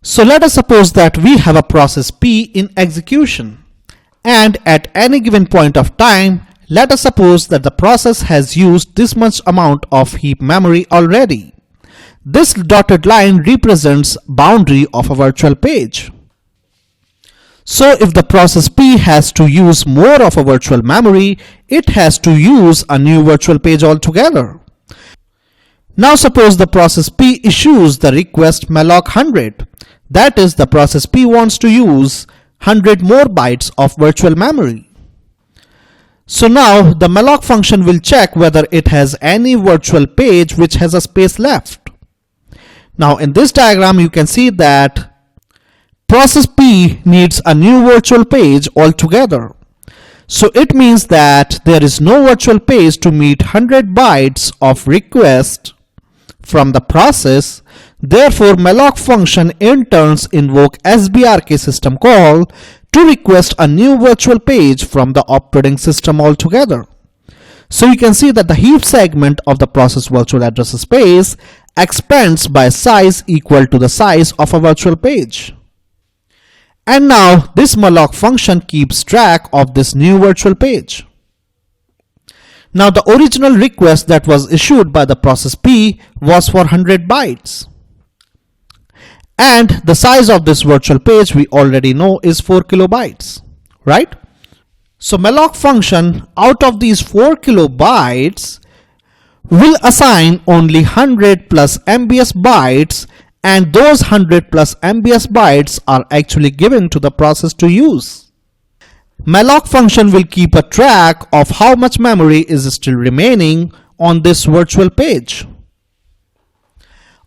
So let us suppose that we have a process P in execution, and at any given point of time, let us suppose that the process has used this much amount of heap memory already. This dotted line represents boundary of a virtual page. So if the process P has to use more of a virtual memory, it has to use a new virtual page altogether. Now suppose the process P issues the request malloc 100. That is, the process P wants to use 100 more bytes of virtual memory. So now the malloc function will check whether it has any virtual page which has a space left. Now in this diagram you can see that process P needs a new virtual page altogether. So it means that there is no virtual page to meet 100 bytes of request from the process. Therefore, malloc function in turn invoke sbrk system call to request a new virtual page from the operating system altogether. So you can see that the heap segment of the process virtual address space expands by size equal to the size of a virtual page. And now this malloc function keeps track of this new virtual page. Now the original request that was issued by the process P was for 100 bytes. And the size of this virtual page we already know is 4 kilobytes, right? So malloc function out of these 4 kilobytes will assign only 100 plus MBS bytes, and those 100 plus MBS bytes are actually given to the process to use. Malloc function will keep a track of how much memory is still remaining on this virtual page.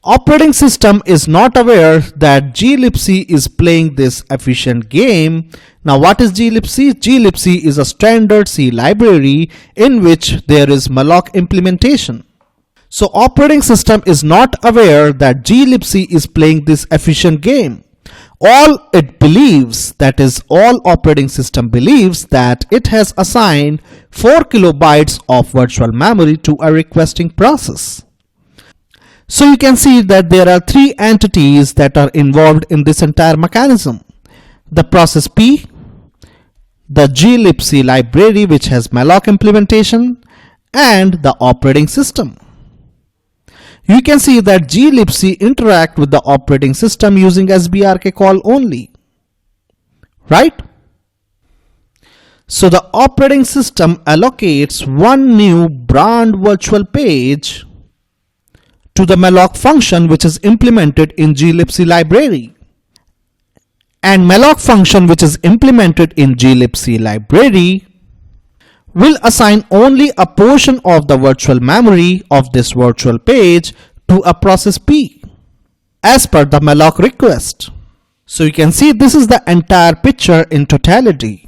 Operating system is not aware that glibc is playing this efficient game. Now what is glibc? glibc is a standard C library in which there is malloc implementation. So operating system is not aware that glibc is playing this efficient game. All it believes, that is all operating system believes, that it has assigned 4 kilobytes of virtual memory to a requesting process. So you can see that there are three entities that are involved in this entire mechanism. The process P, the glibc library which has malloc implementation, and the operating system. You can see that glibc interact with the operating system using sbrk call only, right? So the operating system allocates one new brand virtual page to the malloc function which is implemented in glibc library. And malloc function which is implemented in glibc library will assign only a portion of the virtual memory of this virtual page to a process P as per the malloc request. So you can see this is the entire picture in totality.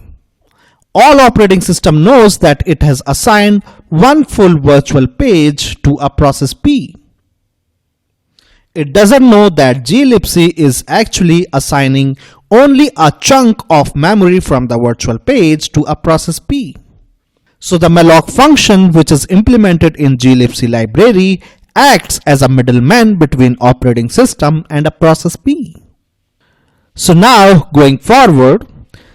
All operating system knows that it has assigned one full virtual page to a process P. It doesn't know that glibc is actually assigning only a chunk of memory from the virtual page to a process P. So the malloc function which is implemented in glibc library acts as a middleman between operating system and a process P. So now going forward,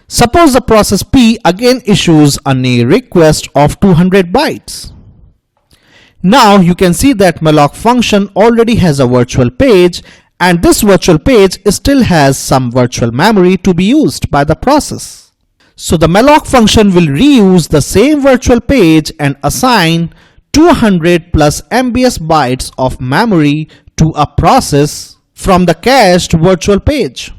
suppose the process P again issues a new request of 200 bytes. Now you can see that malloc function already has a virtual page, and this virtual page still has some virtual memory to be used by the process. So the malloc function will reuse the same virtual page and assign 200 plus MBS bytes of memory to a process from the cached virtual page.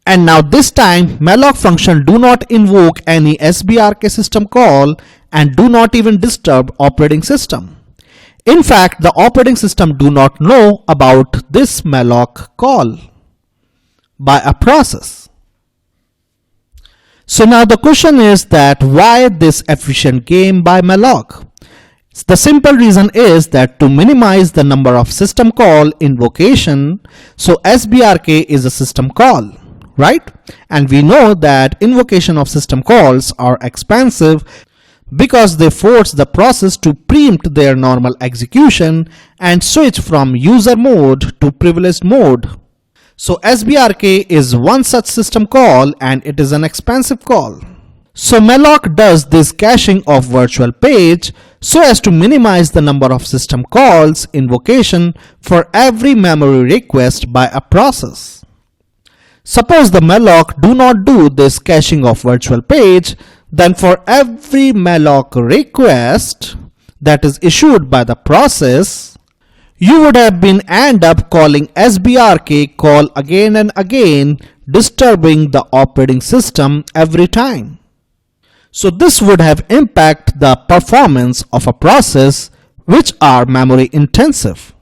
And now this time malloc function do not invoke any sbrk system call and do not even disturb operating system. In fact, the operating system do not know about this malloc call by a process. So now the question is that why this efficient game by malloc? The simple reason is that to minimize the number of system call invocation, so sbrk is a system call, right? And we know that invocation of system calls are expensive because they force the process to preempt their normal execution and switch from user mode to privileged mode. So SBRK is one such system call and it is an expensive call. So malloc does this caching of virtual page so as to minimize the number of system calls invocation for every memory request by a process. Suppose the malloc do not do this caching of virtual page, then for every malloc request that is issued by the process, you would have been end up calling SBRK call again and again, disturbing the operating system every time. So this would have impact the performance of a process which are memory intensive.